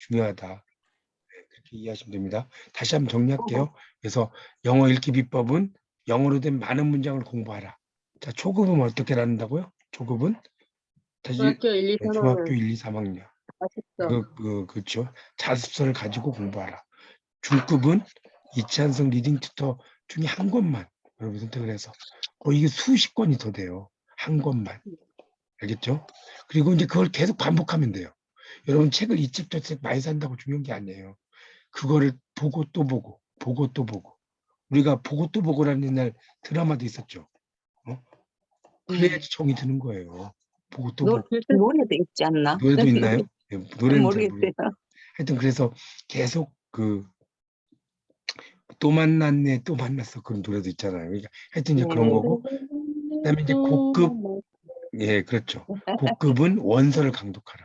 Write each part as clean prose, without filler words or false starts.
중요하다. 네, 그렇게 이해하시면 됩니다. 다시 한번 정리할게요. 그래서 영어 읽기 비법은 영어로 된 많은 문장을 공부하라. 자, 초급은 어떻게 나눈다고요? 초급은 다시 중학교 1, 2, 네, 3학년. 중학교 1, 2, 3학년. 아쉽죠. 그렇죠. 자습서를 가지고 공부하라. 중급은 이치한성 리딩 튜터 중에 한 권만 여러분 선택을 해서 이게 수십 권이 더 돼요. 한 권만. 알겠죠? 그리고 이제 그걸 계속 반복하면 돼요. 여러분 책을 이 책 저 책 많이 산다고 중요한 게 아니에요. 그거를 보고 또 보고 보고 또 보고 우리가 보고 또 보고라는 옛날 드라마도 있었죠. 그래야지 정이 드는 거예요. 보고 또 보고. 노래도 있지 않나? 노래도 있나요? 네, 노래는 잘 모르겠어요. 모르겠어요. 하여튼 그래서 계속 또 만났네 또 만났어 그런 노래도 있잖아요. 그러니까 하여튼 이제 그런 거고 그다음에 이제 고급 예 그렇죠. 고급은 원서를 강독하라.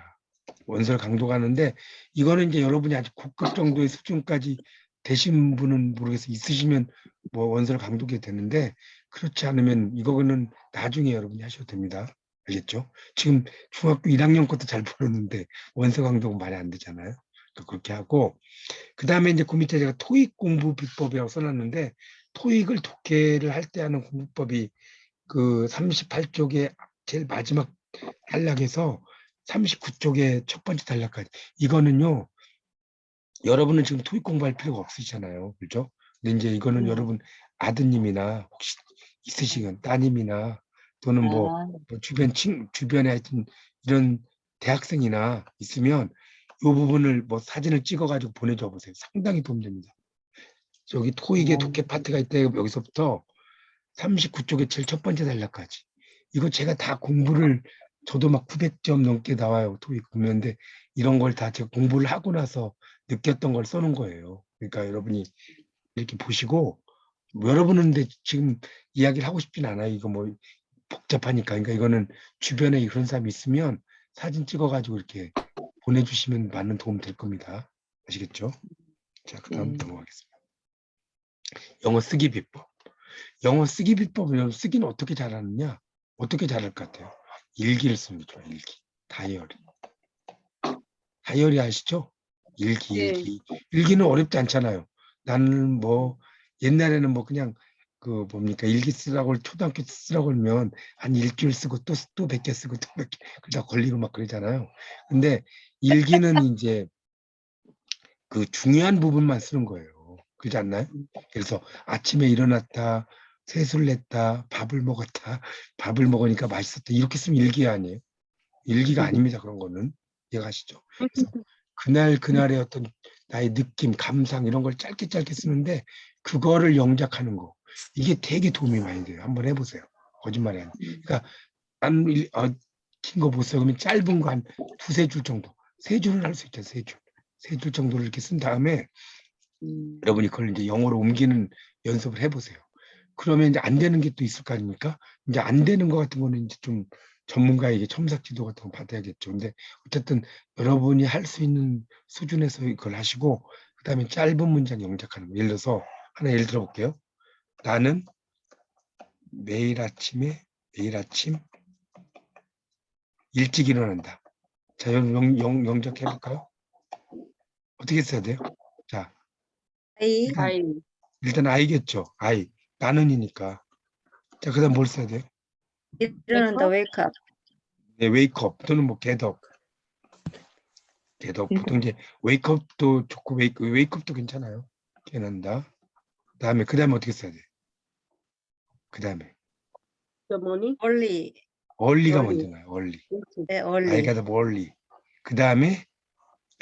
원서를 강독하는데 이거는 이제 여러분이 아직 고급 정도의 수준까지 되신 분은 모르겠어요. 있으시면 뭐 원서를 강독해도 되는데 그렇지 않으면 이거는 나중에 여러분이 하셔도 됩니다. 알겠죠? 지금 중학교 1학년 것도 잘 모르는데 원서 강독은 말이 안 되잖아요. 그렇게 하고 그 다음에 이제 그 밑에 제가 토익 공부 비법이라고 써놨는데 토익을 독해를 할 때 하는 공부법이 그 38쪽에 제일 마지막 단락에서 39쪽에 첫 번째 단락까지 이거는요 여러분은 지금 토익 공부할 필요가 없으시잖아요. 그렇죠? 근데 이제 이거는 여러분 아드님이나 혹시 있으시건 따님이나 또는 뭐 주변에 하여튼 이런 대학생이나 있으면 이 부분을 뭐 사진을 찍어가지고 보내줘 보세요. 상당히 도움됩니다. 여기 토익의 독해 파트가 있다 여기서부터 39쪽의 제일 첫 번째 단락까지. 이거 제가 다 공부를 저도 막 900점 넘게 나와요. 토익 보면데 이런 걸 다 제가 공부를 하고 나서 느꼈던 걸 써놓은 거예요. 그러니까 여러분이 이렇게 보시고 여러분은 근데 지금 이야기를 하고 싶진 않아요. 이거 뭐 복잡하니까. 그러니까 이거는 주변에 그런 사람이 있으면 사진 찍어가지고 이렇게 보내주시면 많은 도움 될 겁니다. 아시겠죠? 자, 그 다음 넘어가겠습니다. 영어 쓰기 비법. 영어 쓰기 비법은 쓰기는 어떻게 잘하느냐? 어떻게 잘할 것 같아요? 일기를 쓰는 게 좋아요. 일기. 다이어리. 다이어리 아시죠? 일기. 일기는 어렵지 않잖아요. 나는 뭐 옛날에는 뭐 그냥 그 뭡니까 일기 쓰라고 초등학교 때 쓰라고 하면 한 일주일 쓰고 또 100개 쓰고 또 100개 그러다 걸리고 막 그러잖아요. 근데 일기는 이제 그 중요한 부분만 쓰는 거예요. 그렇지 않나요? 그래서 아침에 일어났다, 세수를 했다, 밥을 먹었다, 밥을 먹으니까 맛있었다. 이렇게 쓰면 일기 아니에요? 일기가 아닙니다. 그런 거는. 이해가시죠? 그래서 그날의 어떤 나의 느낌, 감상 이런 걸 짧게 쓰는데 그거를 영작하는 거. 이게 되게 도움이 많이 돼요. 한번 해보세요. 거짓말이 아니에요. 그러니까 긴 거 보세요. 그러면 짧은 거 한 두세 줄 정도. 세 줄은 할 수 있죠. 세 줄. 세 줄 정도를 이렇게 쓴 다음에 여러분이 그걸 이제 영어로 옮기는 연습을 해보세요. 그러면 이제 안 되는 게 또 있을 거 아닙니까? 이제 안 되는 거 같은 거는 이제 좀 전문가에게 첨삭 지도 같은 거 받아야겠죠. 근데 어쨌든 여러분이 할 수 있는 수준에서 이걸 하시고 그다음에 짧은 문장 영작하는 거. 예를 들어서 하나 예를 들어 볼게요. 나는 매일 아침 일찍 일어난다. 자, 영작해 볼까요? 어떻게 써야 돼요? 자, 일단 아이겠죠. 아이. 나는이니까. 자, 그다음 뭘 써야 돼요? 일어난다, wake up. 네, 웨이크업 또는 뭐 겟업. 보통 이제 웨이크업도 좋고 웨이크업도 괜찮아요. 깨난다. 그다음에 어떻게 써야 돼? 그다음에 early. 얼리가 먼저 나요. 얼리. 네, I early. got up early. 그다음에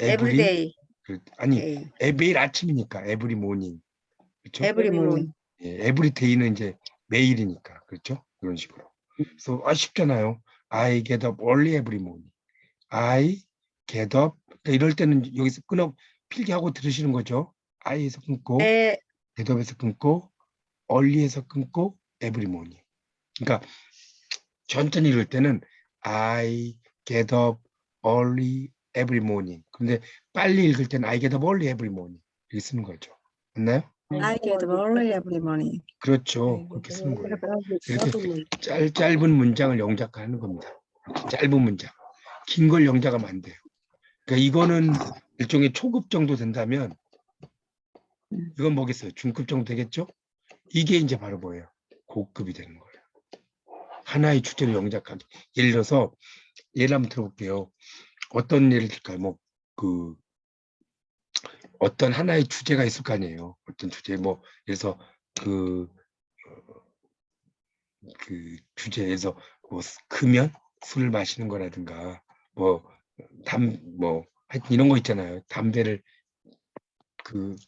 Every day. 아니 day. 매일 아침이니까 every morning. 그렇죠? Every morning. 예, every day는 이제 매일이니까. 그렇죠? 그런 식으로. 그래서 쉽잖아요. I get up early every morning. I get up. 그러니까 이럴 때는 여기서 필기하고 들으시는 거죠. I에서 끊고 네. get up에서 끊고 early에서 끊고 every morning. 그러니까 천천히 읽을 때는 I get up early every morning. 근데 빨리 읽을 때는 I get up early every morning. 이렇게 쓰는 거죠. 맞나요? I get up early every morning. 그렇죠. 그렇게 쓰는 거예요. 이렇게 짧은 문장을 영작하는 겁니다. 짧은 문장. 긴 걸 영작하면 안 돼요. 그러니까 이거는 일종의 초급 정도 된다면 이건 뭐겠어요? 중급 정도 되겠죠? 이게 이제 바로 뭐예요? 고급이 되는 거예요. 하나의 주제를 영작하기. 예를 들어서 예를 한번 들어볼게요. 어떤 예를 들까요? 뭐 그 어떤 하나의 주제가 있을 거 아니에요. 어떤 주제 뭐 그래서 그, 그 주제에서 뭐 금연 술을 마시는 거라든가 뭐 뭐 하여튼 이런 거 있잖아요. 담배를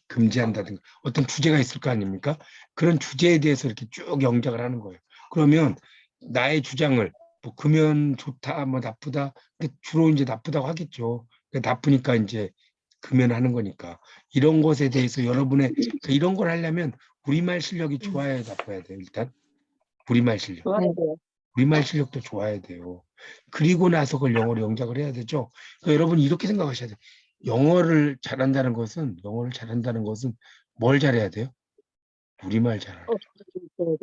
금지한다든가 어떤 주제가 있을 거 아닙니까? 그런 주제에 대해서 이렇게 쭉 영작을 하는 거예요. 그러면 나의 주장을 뭐 금연 좋다, 뭐 나쁘다, 근데 주로 이제 나쁘다고 하겠죠. 나쁘니까 이제 금연하는 거니까 이런 것에 대해서 여러분의 이런 걸 하려면 우리말 실력이 좋아야 나빠야 돼요. 일단 우리말 실력. 우리말 실력도 좋아야 돼요. 그리고 나서 그걸 영어로 영작을 해야 되죠. 그러니까 여러분 이렇게 생각하셔야 돼요. 영어를 잘한다는 것은 뭘 잘해야 돼요? 우리말 잘하는 거죠.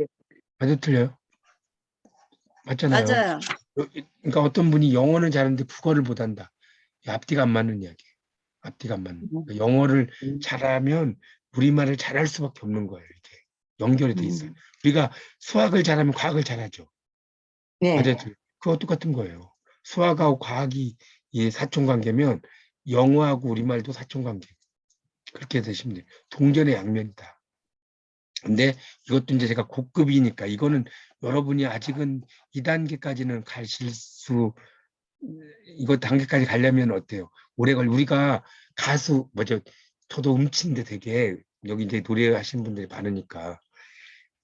맞아 틀려요? 맞잖아요. 맞아요. 그러니까 어떤 분이 영어는 잘하는데 국어를 못한다. 앞뒤가 안 맞는 이야기예요. 앞뒤가 안 맞는. 그러니까 영어를 잘하면 우리말을 잘할 수밖에 없는 거예요. 이게 연결이 돼 있어요. 우리가 수학을 잘하면 과학을 잘하죠. 네. 맞아요. 그거 똑같은 거예요. 수학하고 과학이 이 사촌관계면 영어하고 우리말도 사촌관계. 그렇게 되시면 돼요. 동전의 양면이다. 근데 이것도 이제 제가 고급이니까 이거는 여러분이 아직은 2단계까지는 가실 수 이거 단계까지 가려면 어때요? 우리가 가수 뭐죠? 저도 음치인데 되게 여기 이제 노래하시는 분들이 많으니까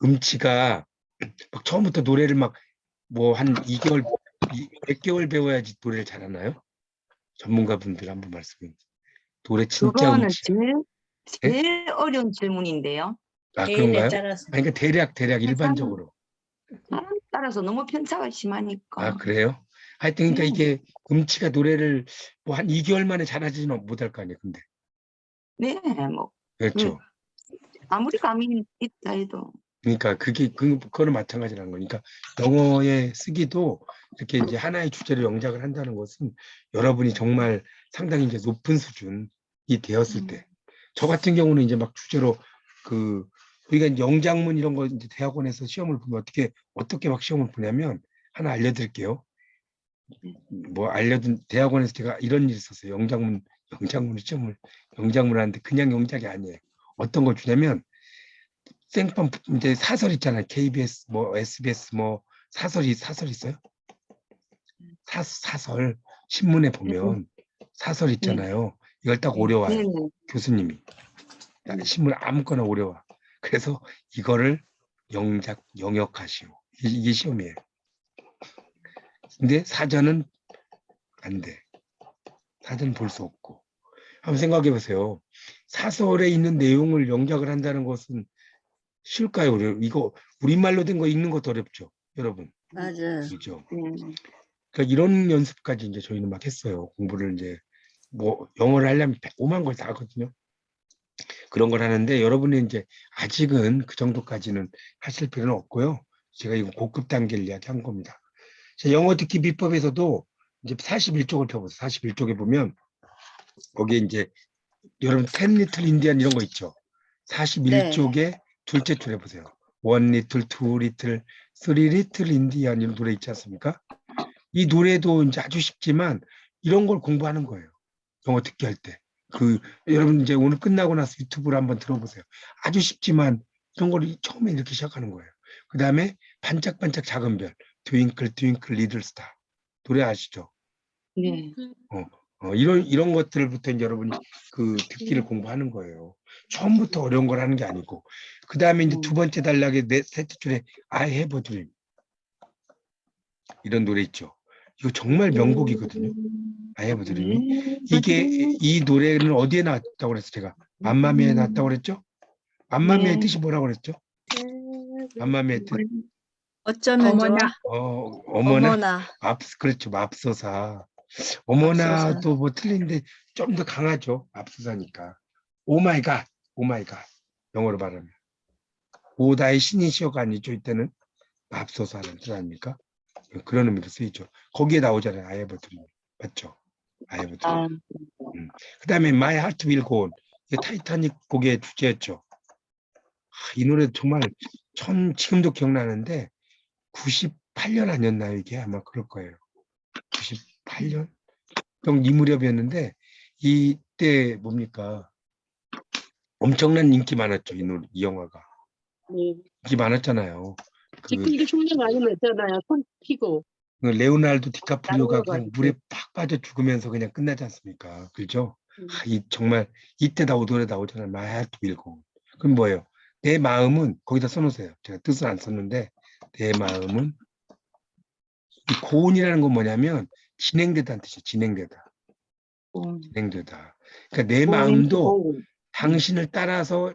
음치가 막 처음부터 노래를 막 뭐 한 2개월, 100개월 배워야지 노래를 잘하나요? 전문가분들 한번 말씀해 주세요. 노래 진짜 그거는 음치야. 예? 제일 어려운 질문인데요. 아 개인에 그런가요? 따라서. 아니, 그러니까 대략 일반적으로. 사람 따라서 너무 편차가 아 심하니까. 그래요? 하여튼 그러니까 네. 이게 음치가 노래를 뭐 한 2개월 만에 잘하지는 못할 거 아니에요. 근데 네, 뭐 그렇죠. 아무리 감이 있다 해도. 그러니까 그거는 마찬가지라는 거니까 영어에 쓰기도 이렇게 이제 하나의 주제를 영작을 한다는 것은 여러분이 정말 상당히 이제 높은 수준이 되었을 때, 저 같은 경우는 이제 막 주제로 우리가 이제 영작문 이런 거 이제 대학원에서 시험을 보면 어떻게 막 시험을 보냐면 하나 알려드릴게요. 뭐 알려준 대학원에서 제가 이런 일이 있었어요. 영작문 시험을 영작문 하는데 그냥 영작이 아니에요. 어떤 걸 주냐면 생판 이제 사설 있잖아요. KBS 뭐 SBS 뭐 사설 있어요? 사설 신문에 보면 사설 있잖아요. 이걸 딱 오려와요. 네네. 교수님이 신문 아무거나 오려와. 그래서 이거를 영역하시오. 이게 시험이에요. 근데 사전은 안 돼. 사전 볼 수 없고. 한번 생각해 보세요. 사설에 있는 내용을 영작을 한다는 것은 쉬울까요? 이거 우리말로 된 거 읽는 것도 어렵죠, 여러분. 맞아요. 그렇죠. 네. 그러니까 이런 연습까지 이제 저희는 막 했어요. 공부를 이제 뭐 영어를 하려면 100오만 걸 다 하거든요. 그런 걸 하는데 여러분이 이제 아직은 그 정도까지는 하실 필요는 없고요. 제가 이거 고급 단계를 이야기한 겁니다. 자, 영어 듣기 비법에서도 이제 41쪽을 펴보세요. 41쪽에 보면 거기에 이제 여러분 10 리틀 인디안 이런 거 있죠. 네. 41쪽에 둘째 줄 해보세요. 1 리틀, 2 리틀, 3 리틀 인디안 이런 노래 있지 않습니까? 이 노래도 이제 아주 쉽지만 이런 걸 공부하는 거예요. 영어 듣기 할 때. 여러분 이제 오늘 끝나고 나서 유튜브를 한번 들어보세요. 아주 쉽지만 이런 걸 처음에 이렇게 시작하는 거예요. 그 다음에 반짝반짝 작은 별, 트윙클 트윙클 리틀 스타 노래 아시죠? 네. 이런 것들부터 이제 여러분이 듣기를 공부하는 거예요. 처음부터 어려운 걸 하는 게 아니고. 그 다음에 이제 두 번째 단락에 셋째 줄에 I have a dream 이런 노래 있죠. 이거 정말 명곡이거든요. I have a dream이. 이 노래는 어디에 나왔다고 그랬어 제가? 맘마미아에 나왔다고 그랬죠? 맘마미아의 네. 뜻이 뭐라고 그랬죠? 맘마미아의 뜻. 어쩌면 좋아. 어머나. 그렇죠. 맙소사. 어머나도 뭐 틀린데 좀 더 강하죠. 맙소사니까. 오 마이 갓. 오 마이 갓. 영어로 말하면. 오 다의 신이시여가 아니죠. 이때는 맙소사라는 뜻 아닙니까? 그런 의미로 쓰이죠. 거기에 나오잖아요. I have a dream. 맞죠? 아이부터. 아, 그다음에 My Heart Will Go On. 이게 타이타닉 곡의 주제였죠. 이 노래 정말 지금도 기억나는데 98년 아니었나요? 이게 아마 그럴 거예요. 98년? 이 무렵이었는데 이때 뭡니까? 엄청난 인기 많았죠. 이 영화가. 네. 인기 많았잖아요. 지금도 흉내 많이 냈잖아요. 손 피고. 그 레오나르도 디카프리오가 그냥 나가가지고. 물에 팍 빠져 죽으면서 그냥 끝나지 않습니까? 그렇죠? 음. 정말 이때 노래 나오잖아요. My Heart Will Go On. 그럼 뭐예요? 내 마음은 거기다 써놓으세요. 제가 뜻을 안 썼는데 내 마음은 이 고온이라는 건 뭐냐면 진행되다는 뜻이에요. 진행되다. 진행되다. 그러니까 내 마음도 당신을 따라서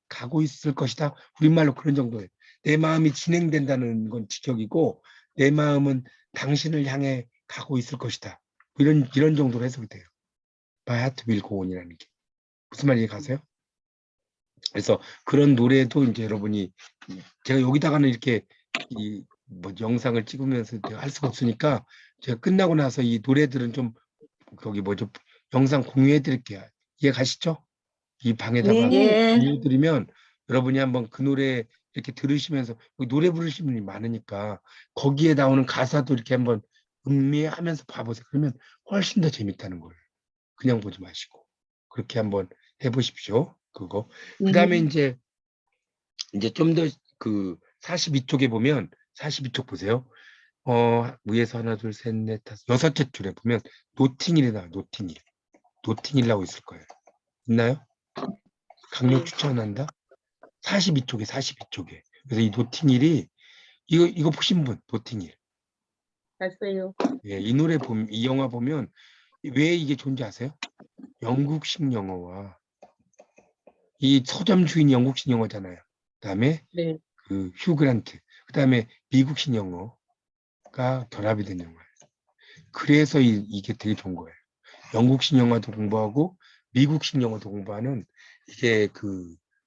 가고 있을 것이다. 우리말로 그런 정도예요. 내 마음이 진행된다는 건 직역이고 내 마음은 당신을 향해 가고 있을 것이다. 이런 정도로 해석이 돼요. My heart will go on이라는 게. 무슨 말인지 가세요? 그래서 그런 노래도 이제 여러분이 제가 여기다가는 이렇게 영상을 찍으면서 할 수가 없으니까 제가 끝나고 나서 이 노래들은 좀 거기 영상 공유해 드릴게요. 이해 가시죠? 이 방에다가 네. 예. 공유해 드리면 여러분이 한번 그 노래 이렇게 들으시면서 노래 부르시는 분이 많으니까 거기에 나오는 가사도 이렇게 한번 음미하면서 봐보세요. 그러면 훨씬 더 재밌다는 거예요. 그냥 보지 마시고 그렇게 한번 해보십시오. 그거. 그 다음에 이제 좀 더 그 42쪽에 보면 42쪽 보세요. 위에서 하나, 둘, 셋, 넷, 다섯, 여섯째 줄에 보면 노팅힐이 나와요. 노팅힐. 노팅힐이라고 있을 거예요. 있나요? 강력 추천한다. 42쪽에. 그래서 이 노팅힐이 이거 보신 분 노팅힐. 봤어요. 예, 이 노래 보면 이 영화 보면 왜 이게 좋은지 아세요? 영국식 영어와 이 서점 주인이 영국식 영어잖아요. 그다음에 네. 그 휴 그란트, 그다음에 미국식 영어가 결합이 된 영화예요. 그래서 이게 되게 좋은 거예요. 영국식 영화도 공부하고 미국식 영어도 공부하는 이게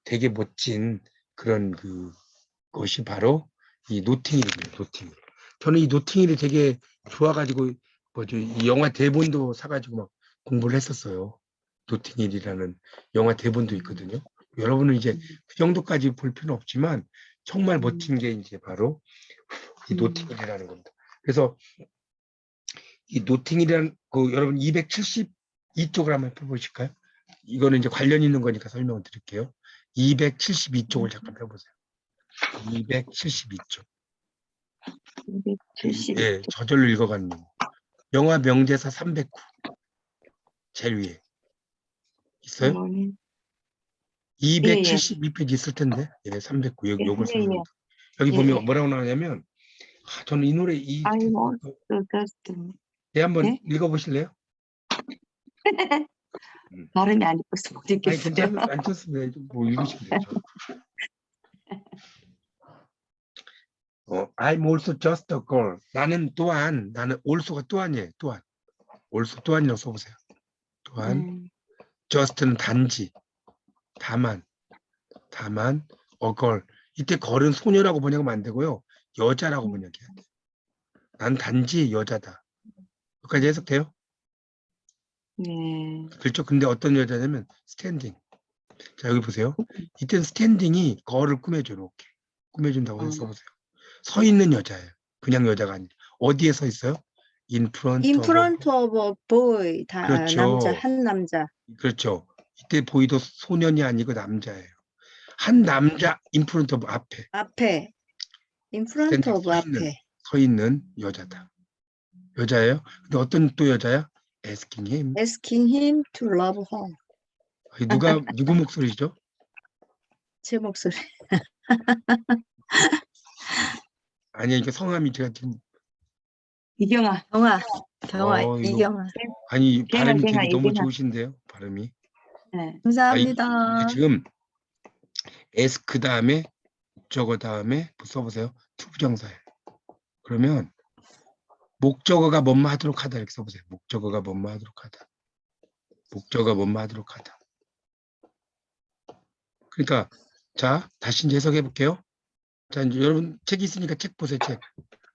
되게 멋진 그런 것이 바로 이 노팅힐이에요. 노팅힐. 저는 이 노팅힐이 되게 좋아가지고 이 영화 대본도 사가지고 막 공부를 했었어요. 노팅힐이라는 영화 대본도 있거든요. 여러분은 이제 그 정도까지 볼 필요는 없지만 정말 멋진 게 이제 바로 이 노팅힐이라는 겁니다. 그래서 이 노팅힐이라는 여러분 272쪽을 한번 펴보실까요? 이거는 이제 관련 있는 거니까 설명을 드릴게요. 272쪽을 잠깐 펴보세요. 272쪽. 270. 예, 저절로 읽어가는 거. 영화 명대사 309. 제일 위에. 있어요? 272페이지 있을 텐데. 예, 309. 요걸 설명. 여기 보면 뭐라고 나오냐면 저는 이 노래 한번 네? 읽어보실래요? 발음이 안 예뻐서 못 아니 읽겠어요. 괜찮습니다. 뭐 읽으시면 되죠. I'm also just a girl. 나는 also가 또한이에요. 또한. also 또한이라고 써보세요. 또한. just는 단지. 다만 a girl. 이때 girl은 소녀라고 번역하면 안 되고요. 여자라고 번역해야 돼요. 난 단지 여자다. 여기까지 해석돼요? 네. 그렇죠. 근데 어떤 여자냐면 스탠딩. 자 여기 보세요. 이때는 스탠딩이 거를 꾸며줘. 이렇게 꾸며준다고 해서 써보세요. 서 있는 여자예요. 그냥 여자가 아니라. 어디에 서 있어요? In front of a boy. 그렇죠. 남자, 한 남자. 그렇죠. 이때 보이도 소년이 아니고 남자예요. 한 남자 in front of 앞에. 앞에. in front of 서 있는 여자다. 여자예요. 근데 어떤 또 여자야? Asking him to love her. 누구 목소리죠? 제 목소리. 아니 이게 성함이 제가 지금 이경아. 경아, 이거- 이경아. 아니 발음이 갱아, 되게 너무 이경아. 좋으신데요. 발음이. 네. 감사합니다. 이게 지금 ask 다음에 목적어 다음에 써보세요. 투부정사예요. 그러면 목적어가 뭐뭐 하도록 하다 이렇게 써보세요. 목적어가 뭐뭐 하도록 하다. 목적어가 뭐뭐 하도록 하다. 그러니까 자 다시 이제 해석해 볼게요. 자 이제 여러분 책이 있으니까 책 보세요. 책.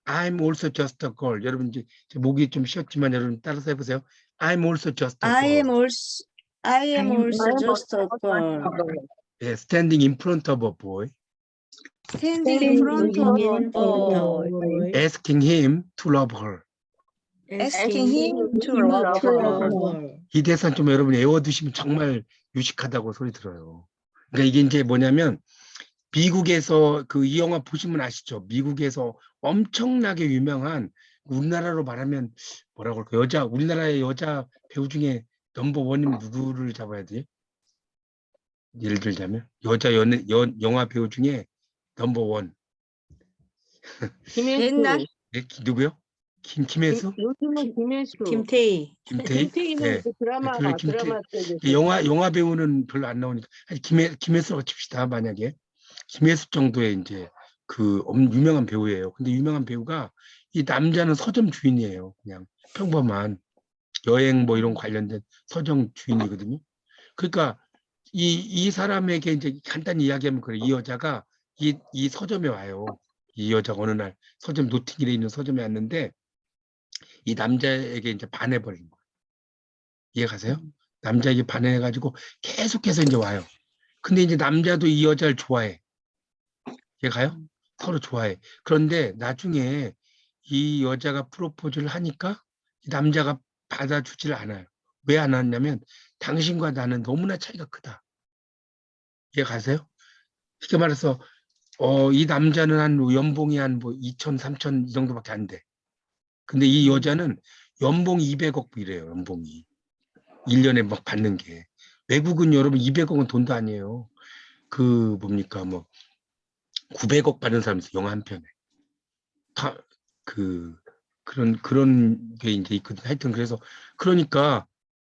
I'm also just a girl. 여러분 이제 목이 좀 쉬었지만 여러분 따라서 해보세요. I'm also just a I am girl. also just a girl. 예, standing in front of a boy, Standing in front of a boy. asking him to love her. Asking him to love her. 이 대사는 좀 여러분 외워두시면 정말 유식하다고 소리 들어요. 그러니까 이게 이제 뭐냐면 미국에서 그 이 영화 보시면 아시죠? 미국에서 엄청나게 유명한 우리나라로 말하면 뭐라고 할까? 우리나라의 여자 배우 중에 넘버 원이면 누구를 잡아야 돼? 예를 들자면 영화 배우 중에 넘버 원. 옛날? 김혜수. 예, 누구요? 김혜수? 요즘은 김혜수. 김태희. 김태희? 김태희는 예. 그 드라마 그래, 김태- 드라마 쪽에서. 영화 배우는 별로 안 나오니까 김혜수라고 칩시다. 만약에 김혜수 정도의 이제 유명한 배우예요. 근데 유명한 배우가 이 남자는 서점 주인이에요. 그냥 평범한 여행 뭐 이런 관련된 서점 주인이거든요. 그러니까 이 사람에게 이제 간단히 이야기하면 그래. 이 여자가 이 서점에 와요. 이 여자가 어느 날 서점 노팅힐에 있는 서점에 왔는데 이 남자에게 이제 반해버린 거예요. 이해가세요? 남자에게 반해가지고 계속해서 이제 와요. 근데 이제 남자도 이 여자를 좋아해. 이해가요? 서로 좋아해. 그런데 나중에 이 여자가 프로포즈를 하니까 이 남자가 받아주지를 않아요. 왜 안 왔냐면 당신과 나는 너무나 차이가 크다. 이해가세요? 쉽게 말해서 이 남자는 연봉이 한 뭐 2천, 3천 이 정도밖에 안 돼. 근데 이 여자는 연봉이 200억 이래요. 연봉이. 1년에 막 받는 게. 외국은 여러분 200억은 돈도 아니에요. 뭡니까 900억 받는 사람 있어요. 영화 한 편에. 다 그런 게 이제 있거든. 하여튼 그래서 그러니까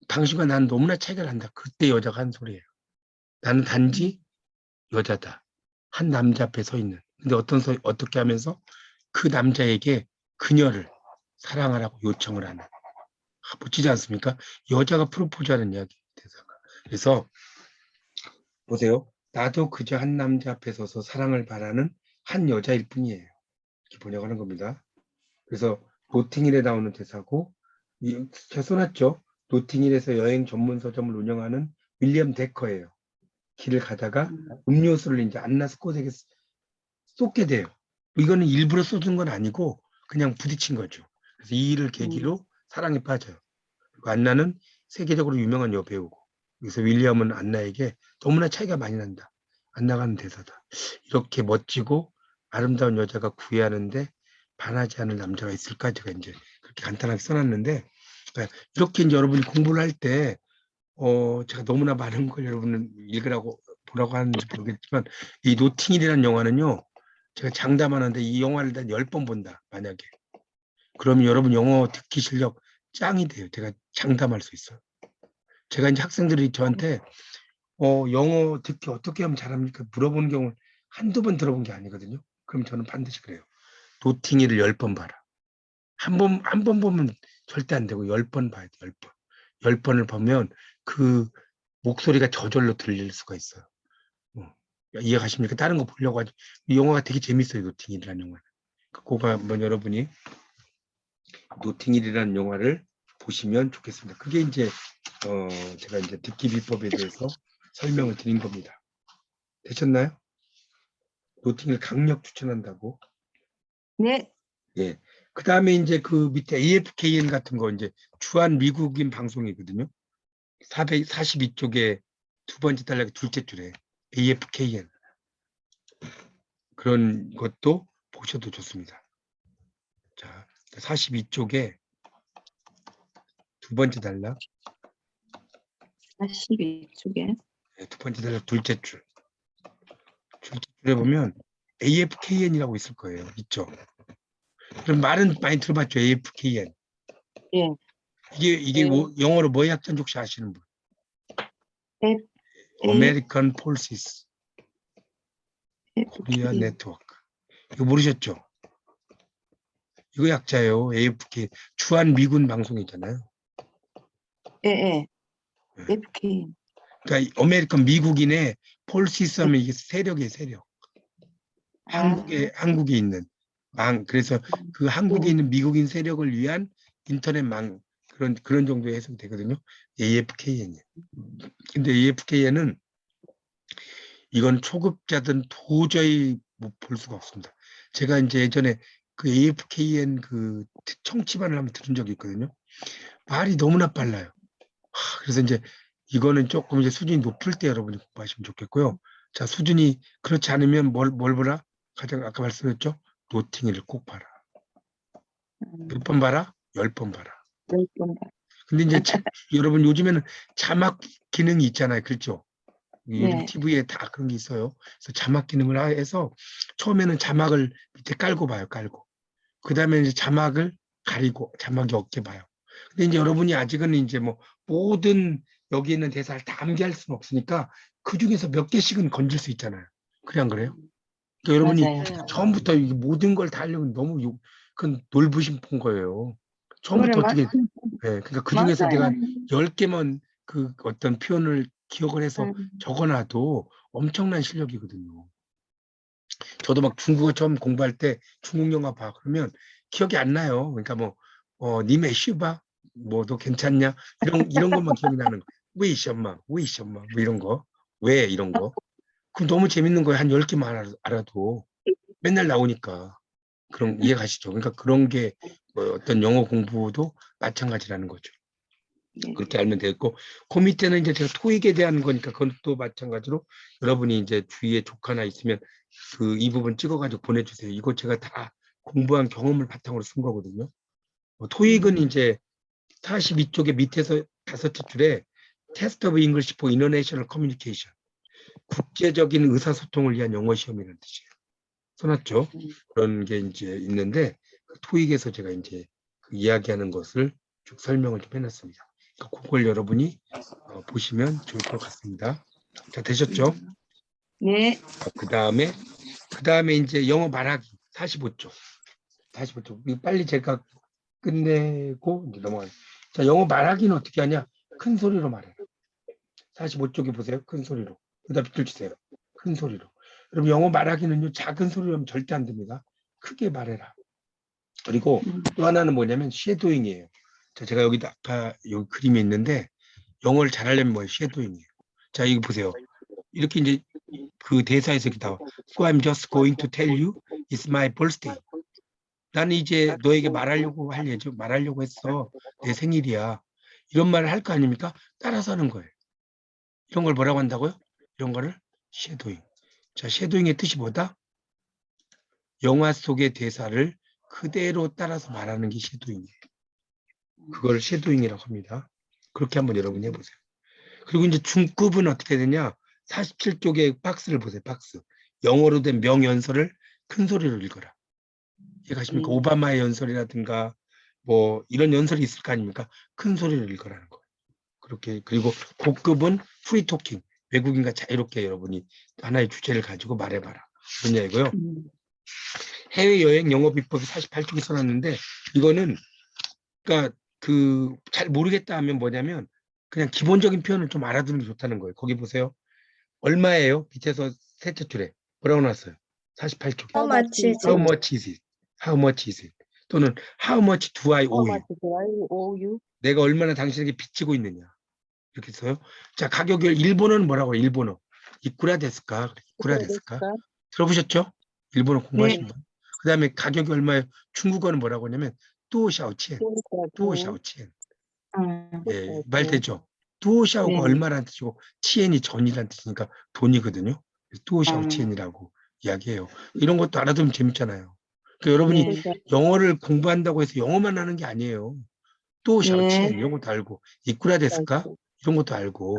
당신과 난 너무나 차이가 난다. 그때 여자가 한 소리예요. 나는 단지 여자다. 한 남자 앞에 서 있는. 근데 어떻게 하면서 그 남자에게 그녀를 사랑하라고 요청을 하는. 멋지지 않습니까? 여자가 프로포즈하는 이야기 대사가. 그래서 보세요. 나도 그저 한 남자 앞에 서서 사랑을 바라는 한 여자일 뿐이에요. 이렇게 번역하는 겁니다. 그래서 노팅힐에 나오는 대사고, 제가 써놨죠. 노팅힐에서 여행 전문 서점을 운영하는 윌리엄 데커예요. 길을 가다가 음료수를 이제 안나스콧에게 쏟게 돼요. 이거는 일부러 쏟은 건 아니고 그냥 부딪힌 거죠. 그래서 이 일을 계기로 사랑에 빠져요. 그리고 안나는 세계적으로 유명한 여배우고, 그래서 윌리엄은 안나에게 너무나 차이가 많이 난다. 안나가 하는 대사다. 이렇게 멋지고 아름다운 여자가 구애하는데 반하지 않을 남자가 있을까? 제가 이제 그렇게 간단하게 써놨는데, 그러니까 이렇게 이제 여러분이 공부를 할 때, 제가 너무나 많은 걸 여러분은 읽으라고 보라고 하는지 모르겠지만, 이 노팅힐이라는 영화는요, 제가 장담하는데 이 영화를 단 10번 본다, 만약에. 그러면 여러분 영어 듣기 실력 짱이 돼요. 제가 장담할 수 있어요. 제가 이제 학생들이 저한테, 영어 듣기 어떻게 하면 잘합니까? 물어보는 경우를 한두 번 들어본 게 아니거든요. 그럼 저는 반드시 그래요. 노팅힐을 10번 봐라. 한 번 보면 절대 안 되고 10번 봐야 돼. 10번. 10번을 보면 그 목소리가 저절로 들릴 수가 있어요. 이해가십니까? 다른 거 보려고 하지. 이 영화가 되게 재밌어요. 노팅힐이라는 영화는. 그거 한번 여러분이 노팅힐이라는 영화를 보시면 좋겠습니다. 그게 이제 제가 이제 듣기 비법에 대해서 설명을 드린 겁니다. 되셨나요? 노팅힐 강력 추천한다고. 네. 예. 그 다음에 이제 그 밑에 AFKN 같은 거 이제 주한 미국인 방송이거든요. 442쪽에 두 번째 단락의 둘째 줄에 AFKN. 그런 것도 보셔도 좋습니다. 자, 42쪽에 두 번째 단락. 42쪽에. 두 번째 단락 둘째 줄. 둘째 줄에 보면 AFKN이라고 있을 거예요. 있죠? 그럼 말은 많이 들어봤죠? AFKN. 예. 이게 영어로 뭐의 약자인지 혹시 아시는 분? American Forces Korea Network. 이거 모르셨죠? 이거 약자예요. AFK. 주한 미군 방송이잖아요. 예. FK. 그러니까 아메리칸 미국인의 폴시스 하면 이게 세력이에요. 세력. 한국에 있는 망. 그래서 그 한국에 있는 미국인 세력을 위한 인터넷 망 그런 정도의 해석이 되거든요. AFKN이에요. 근데 AFKN은 이건 초급자들은 도저히 못 볼 수가 없습니다. 제가 이제 예전에 그 AFKN 그 청취반을 한번 들은 적이 있거든요. 말이 너무나 빨라요. 그래서 이제 이거는 조금 이제 수준이 높을 때 여러분이 공부하시면 좋겠고요. 자, 수준이 그렇지 않으면 뭘 보라? 가장 아까 말씀드렸죠? 노팅힐을 꼭 봐라. 몇 번 봐라? 10번 봐라. 근데 이제 여러분 요즘에는 자막 기능이 있잖아요. 그렇죠? 요즘 네. TV에 다 그런 게 있어요. 그래서 자막 기능을 해서 처음에는 자막을 밑에 깔고 봐요. 깔고. 그 다음에 이제 자막을 가리고 자막이 없게 봐요. 근데 이제 여러분이 아직은 이제 뭐 모든 여기 있는 대사를 다 암기할 수는 없으니까 그 중에서 몇 개씩은 건질 수 있잖아요. 그래 안 그래요? 그러니까 여러분이 맞아요. 처음부터 이 모든 걸 다 하려면 너무 그건 놀부심 본 거예요. 처음부터 그래, 어떻게 그러니까 그 중에서 내가 10개만 그 어떤 표현을 기억을 해서 적어놔도 엄청난 실력이거든요. 저도 막 중국어 처음 공부할 때 중국 영화 봐 그러면 기억이 안 나요. 그러니까 님의 슈바 뭐 너 괜찮냐 이런 것만 기억이 나는 거. 왜 시엄마 뭐 이런 거 왜 이런 거 그 너무 재밌는 거예요. 한 10개만 알아도 맨날 나오니까 그런 이해 가시죠? 그러니까 그런 게 어떤 영어 공부도 마찬가지라는 거죠. 네. 그렇게 알면 되겠고 그 밑에는 이제 제가 토익에 대한 거니까 그것도 마찬가지로 여러분이 이제 주위에 조카나 있으면 이 부분 찍어가지고 보내주세요. 이거 제가 다 공부한 경험을 바탕으로 쓴 거거든요. 토익은 이제 42쪽의 밑에서 5째 줄에 Test of English for International Communication 국제적인 의사소통을 위한 영어 시험이라는 뜻이에요. 써놨죠. 그런 게 이제 있는데 토익에서 제가 이제 그 이야기하는 것을 쭉 설명을 좀 해놨습니다. 그러니까 그걸 여러분이 보시면 좋을 것 같습니다. 자, 되셨죠? 네. 그 다음에 이제 영어 말하기 45쪽. 45쪽. 빨리 제가 끝내고 이제 넘어가요. 자, 영어 말하기는 어떻게 하냐? 큰 소리로 말해요. 45쪽에 보세요. 큰 소리로. 그다음 밑줄 치세요. 큰 소리로. 여러분 영어 말하기는요. 작은 소리로 하면 절대 안 됩니다. 크게 말해라. 그리고 또 하나는 뭐냐면 쉐도잉이에요. 자, 제가 여기 아까 여기 그림이 있는데 영어를 잘하려면 뭐예요? 쉐도잉이에요. 자, 이거 보세요. 이렇게 이제 그 대사에서 이렇게 나와. So I'm just going to tell you it's my birthday. 나는 이제 너에게 말하려고 했어. 내 생일이야. 이런 말을 할 거 아닙니까? 따라서 하는 거예요. 이런 걸 뭐라고 한다고요? 이런 거를 쉐도잉. 자, 쉐도잉의 뜻이 뭐다? 영화 속의 대사를 그대로 따라서 말하는 게 쉐도잉이에요. 그걸 쉐도잉이라고 합니다. 그렇게 한번 여러분이 해보세요. 그리고 이제 중급은 어떻게 되냐? 47쪽의 박스를 보세요. 박스. 영어로 된 명연설을 큰 소리로 읽어라. 이해가십니까? 오바마의 연설이라든가 뭐 이런 연설이 있을 거 아닙니까? 큰 소리로 읽어라는 거예요. 그렇게 그리고 고급은 프리토킹. 외국인과 자유롭게 여러분이 하나의 주제를 가지고 말해봐라. 그런 얘기고요. 해외여행 영어 비법이 48쪽에 써놨는데 이거는 그러니까 잘 모르겠다 하면 뭐냐면 그냥 기본적인 표현을 좀 알아두는 게 좋다는 거예요. 거기 보세요. 얼마예요? 밑에서 셋째 줄에 뭐라고 나왔어요? 48쪽. How much is How it? much is it? How much is it? 또는 How much do I owe you? 내가 얼마나 당신에게 빚지고 있느냐. 이렇게 써요. 자, 가격을 일본어는 뭐라고 해요? 일본어. 이쿠라 데스까? 이쿠라 데스까? 들어보셨죠? 일본어 공부하신 분. 그 다음에 가격이 얼마예요? 중국어는 뭐라고 하냐면 뚜오샤오치엔. 뚜오샤오치엔. 예, 말 되죠? 뚜오샤오가 네. 얼마라는 뜻이고 치엔이 전이라는 뜻이니까 돈이거든요. 뚜오샤오치엔이라고 이야기해요. 이런 것도 알아두면 재밌잖아요. 그러니까 여러분이 영어를 공부한다고 해서 영어만 하는 게 아니에요. 뚜오샤오치엔 이런 것도 알고 이쿠라 데스까? 이런 것도 알고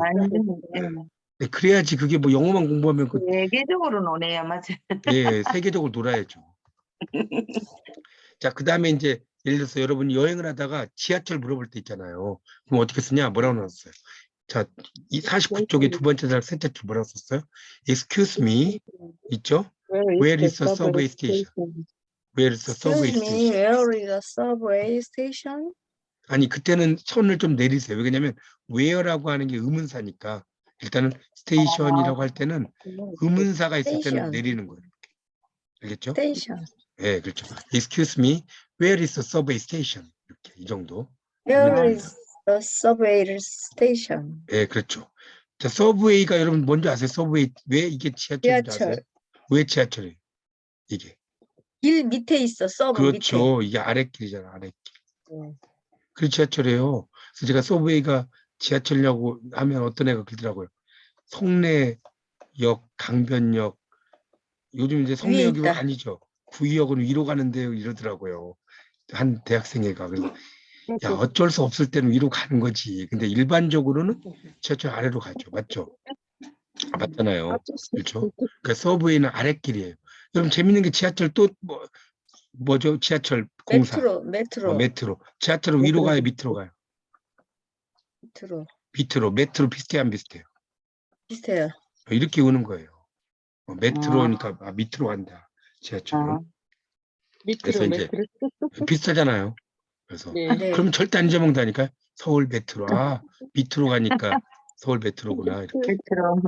네, 그래야지 그게 뭐 영어만 공부하면 세계적으로 노네요, 맞아요. 예, 세계적으로 놀아야죠. 자, 그 다음에 이제 예를 들어서 여러분이 여행을 하다가 지하철 물어볼 때 있잖아요. 그럼 어떻게 쓰냐? 뭐라고 나왔어요? 자, 이 49쪽에 두 번째 달 셋째 줄 뭐라고 썼어요? Excuse me, 있죠? Where is the subway station? Where is the subway Excuse me, station? where is the subway station? 아니, 그때는 손을 좀 내리세요. 왜냐면 where라고 하는 게 의문사니까 일단은 station이라고 할 때는 의문사가 있을 때는 Station. 내리는 거예요. 알겠죠? Station. 네, 그렇죠. Excuse me, where is the subway station? 이렇게 이 정도. Where is the subway station? 예, 그렇죠. 자, 서브웨이가 여러분 뭔지 아세요? 서브웨이 왜 이게 지하철인지 지하철. 아세요? 왜 지하철이에요? 이게. 길 밑에 있어. 서브 밑에. 그렇죠. 이게 아랫길이잖아, 아랫길. 네. 그 지하철이에요. 그래서 제가 서브웨이가 지하철이라고 하면 어떤 애가 그러더라고요. 송내역, 강변역, 요즘 이제 송내역이 있다. 아니죠. 구의역은 위로 가는데요, 이러더라고요. 한 대학생애가. 그래서 야, 어쩔 수 없을 때는 위로 가는 거지. 근데 일반적으로는 지하철 아래로 가죠. 맞죠? 맞잖아요. 그렇죠? 그러니까 서브웨이는 아랫길이에요. 여러분 재밌는 게 지하철 또 뭐죠? 지하철 공사. 메트로. 지하철은 위로 가요, 밑으로 가요? 밑으로. 메트로 비슷해 안 비슷해요? 비슷해요. 이렇게 오는 거예요. 메트로니까 밑으로 간다. 지하철은. 그래서 밑으로 이제 밑으로. 비슷하잖아요. 그래서 네. 네. 그러면 절대 안 잊어먹는다니까요. 서울 메트로. 아, 밑으로 가니까 서울 메트로구나. 이렇게. 그럼.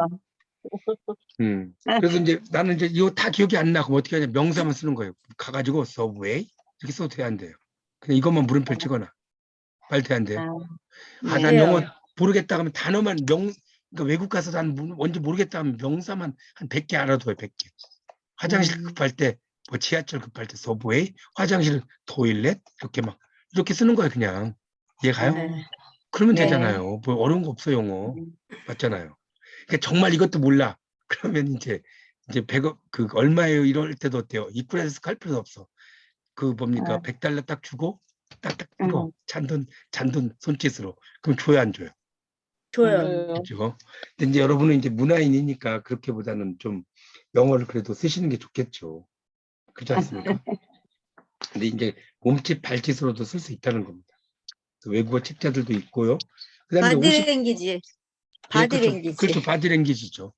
그래서 이제 나는 이제 이거 다 기억이 안 나고 어떻게 하냐. 명사만 쓰는 거예요. 가가지고 서브웨이 이렇게 써도 돼 안 돼요. 그냥 이것만 물음표 찍거나. 빨리 돼 안 돼요. 아, 난 네. 영어 모르겠다 하면 단어만 그러니까 외국 가서 난 뭔지 모르겠다 하면 명사만 한 100개 알아둬요. 100개. 화장실 급할 때, 뭐 지하철 급할 때 서브웨이, 화장실 토일렛 이렇게 쓰는 거예요. 그냥. 이해가요? 네. 그러면 네. 되잖아요. 뭐 어려운 거 없어 영어. 맞잖아요. 그러니까 정말 이것도 몰라. 그러면 이제 100억 그 얼마예요? 이럴 때도 어때요? 이쿠레스 갈 필요도 없어. 그 뭡니까? 100달러 딱 주고 딱딱 이거 잔돈 손짓으로. 그럼 줘요 안 줘요? 줘요. 그렇죠. 근데 이제 여러분은 이제 문화인이니까 그렇게보다는 좀 영어를 그래도 쓰시는 게 좋겠죠. 그렇지 않습니까? 근데 이제 몸짓 발짓으로도 쓸 수 있다는 겁니다. 외국어 책자들도 있고요. 그다음에 이제 50 바디랭귀지. 예, 바디랭귀지. 그렇죠. 바디랭귀지죠.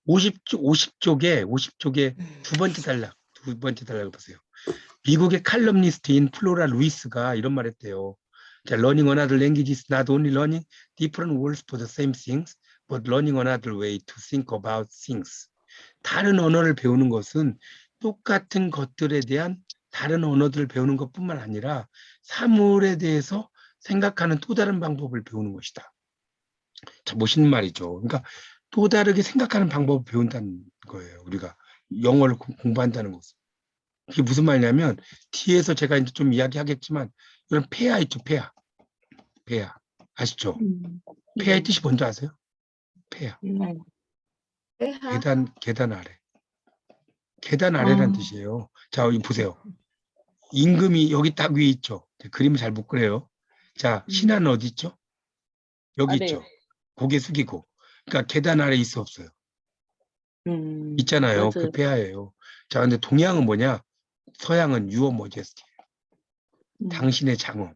50쪽에 두 번째 단락 보세요. 미국의 칼럼니스트인 플로라 루이스가 이런 말 했대요. 자, learning another language is not only learning different words for the same things, but learning another way to think about things. 다른 언어를 배우는 것은 똑같은 것들에 대한 다른 언어들을 배우는 것뿐만 아니라 사물에 대해서 생각하는 또 다른 방법을 배우는 것이다. 참 멋있는 말이죠. 그러니까 또 다르게 생각하는 방법을 배운다는 거예요. 우리가 영어를 공부한다는 것은. 이게 무슨 말이냐면 뒤에서 제가 이제 좀 이야기하겠지만 이런 폐하 있죠. 폐하. 아시죠? 폐하의 뜻이 뭔지 아세요? 폐하. 계단 아래. 계단 아래란 뜻이에요. 자, 여기 보세요. 임금이 여기 딱 위에 있죠. 그림을 잘 못 그려요. 자, 신하는 어디 있죠? 여기 아래. 있죠. 고개 숙이고. 그러니까 계단 아래 있어 없어요? 있잖아요. 맞아요. 그 폐하예요. 자, 근데 동양은 뭐냐? 서양은 유어 모제스티. 당신의 장엄.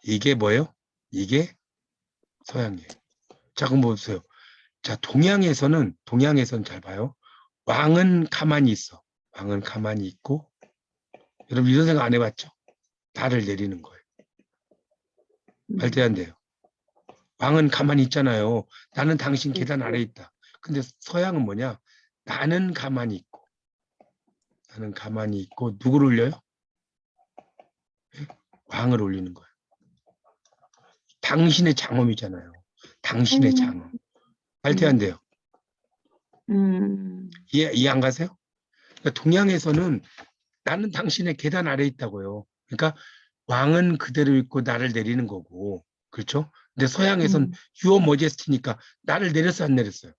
이게 뭐예요? 이게 서양이에요. 자, 그럼 보세요. 자, 동양에서는 잘 봐요. 왕은 가만히 있어. 왕은 가만히 있고, 여러분 이런 생각 안 해봤죠? 달을 내리는 거예요. 말도 안 돼요. 왕은 가만히 있잖아요. 나는 당신 계단 아래 있다. 근데 서양은 뭐냐? 나는 가만히 있고 누구를 올려요? 왕을 올리는 거예요. 당신의 장엄이잖아요. 당신의 장엄. 말도 안 돼요. 이해 안 가세요? 그러니까 동양에서는 나는 당신의 계단 아래 있다고요. 그러니까 왕은 그대로 있고 나를 내리는 거고, 그렇죠? 근데 서양에서는 유어 모제스티니까 나를 내렸어 안 내렸어요?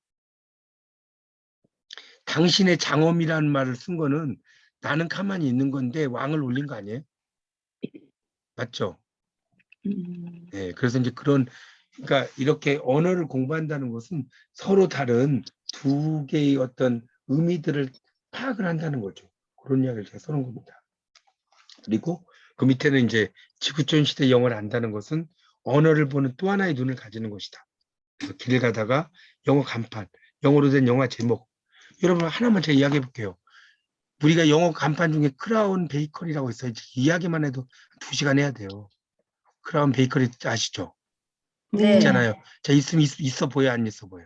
당신의 장엄이라는 말을 쓴 거는 나는 가만히 있는 건데 왕을 올린 거 아니에요? 맞죠? 네, 그래서 이제 그러니까 이렇게 언어를 공부한다는 것은 서로 다른 두 개의 어떤 의미들을 파악을 한다는 거죠. 그런 이야기를 제가 써놓은 겁니다. 그리고 그 밑에는 이제 지구촌 시대 영어를 안다는 것은 언어를 보는 또 하나의 눈을 가지는 것이다. 그래서 길 가다가 영어 간판, 영어로 된 영화 제목. 여러분 하나만 제가 이야기해 볼게요. 우리가 영어 간판 중에 크라운 베이커리라고 있어요. 이야기만 해도 2시간 해야 돼요. 크라운 베이커리 아시죠? 네. 있잖아요. 자, 있어 보여, 안 있어 보여?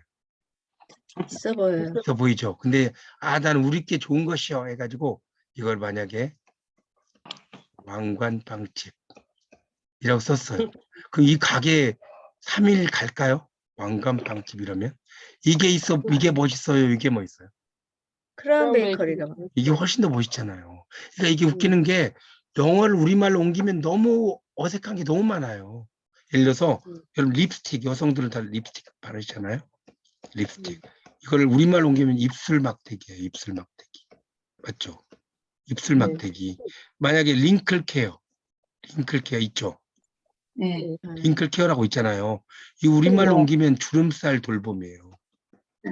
있어 보여요. 있어 보이죠? 근데 나는 우리께 좋은 것이요 해가지고 이걸 만약에 왕관빵집 썼어요. 그럼 이 가게 3일 갈까요? 왕관빵집 이러면? 이게 멋있어요? 이게 뭐 있어요? 크라운 베이커리가 이게 훨씬 더 멋있잖아요. 그러니까 이게 웃기는 게 영어를 우리말로 옮기면 너무 어색한 게 너무 많아요. 예를 들어서 여러분 립스틱, 여성들은 다 립스틱 바르시잖아요. 립스틱. 이걸 우리말로 옮기면 입술 막대기예요. 입술 막대기. 맞죠? 입술 네. 막대기. 만약에 링클 케어 있죠? 네. 링클 케어라고 있잖아요. 이 우리말로 네. 옮기면 주름살 돌봄이에요.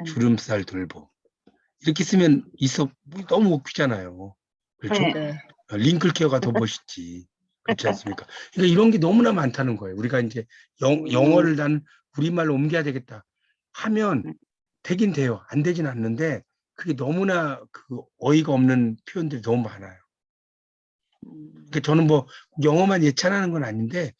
주름살 돌봄. 이렇게 쓰면 너무 웃기잖아요. 그렇죠? 네. 링클 케어가 더 멋있지. 그렇지 않습니까? 그러니까 이런 게 너무나 많다는 거예요. 우리가 이제 영어를 난 우리말로 옮겨야 되겠다 하면 되긴 돼요. 안 되진 않는데 그게 너무나 그 어이가 없는 표현들이 너무 많아요. 그러니까 저는 뭐 영어만 예찬하는 건 아닌데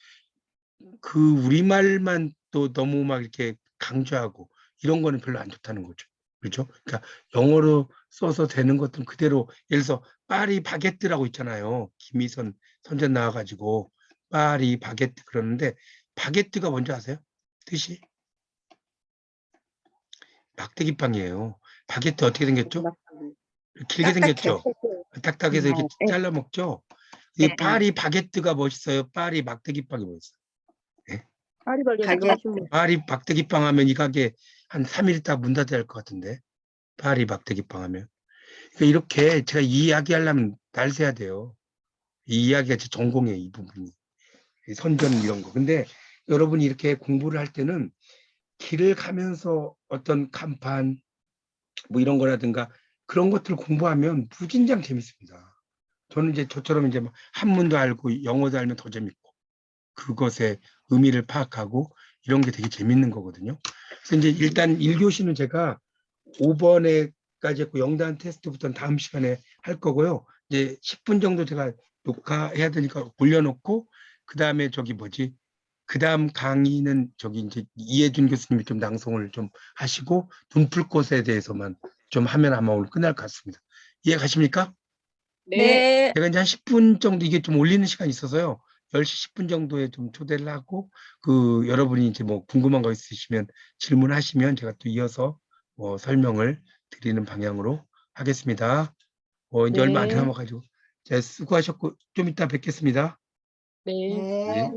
그 우리말만 또 너무 막 이렇게 강조하고 이런 거는 별로 안 좋다는 거죠. 그렇죠? 그러니까 영어로 써서 되는 것들은 그대로 예를 들어서 파리 바게트라고 있잖아요. 김희선 선전 나와가지고 파리 바게트 그러는데 바게트가 뭔지 아세요? 뜻이? 막대기빵이에요. 바게트 어떻게 생겼죠? 길게 생겼죠? 딱딱해서 이렇게 잘라 먹죠? 이 네. 파리 바게트가 멋있어요? 파리 막대기빵이 멋있어요? 파리바게트가 가게. 훨씬 뭐. 파리 막대기빵 하면 이 가게 한 3일 있다 문 닫아야 할 것 같은데 파리 막대기빵 하면 그러니까 이렇게 제가 이 이야기 하려면 날 새야 돼요. 이 이야기가 제 전공이에요. 이 부분이 이 선전 이런 거. 근데 여러분이 이렇게 공부를 할 때는 길을 가면서 어떤 간판 뭐 이런 거라든가 그런 것들을 공부하면 무진장 재밌습니다. 저는 이제 저처럼 이제 막 한문도 알고 영어도 알면 더 재밌고 그것의 의미를 파악하고 이런 게 되게 재밌는 거거든요. 그래서 이제 일단 1교시는 제가 5번에까지 했고 영단 테스트부터는 다음 시간에 할 거고요. 이제 10분 정도 제가 녹화해야 되니까 올려놓고 그 다음에 그 다음 강의는 이제 이혜준 교수님이 좀 낭송을 좀 하시고 눈풀꽃에 대해서만 좀 하면 아마 오늘 끝날 것 같습니다. 이해 가십니까? 네. 제가 이제 한 10분 정도 이게 좀 올리는 시간이 있어서요. 10시 10분 정도에 좀 초대를 하고 여러분이 이제 뭐 궁금한 거 있으시면 질문하시면 제가 또 이어서 설명을 드리는 방향으로 하겠습니다. 이제 얼마 안 네. 남아가지고 수고하셨고 좀 이따 뵙겠습니다. 네. 네.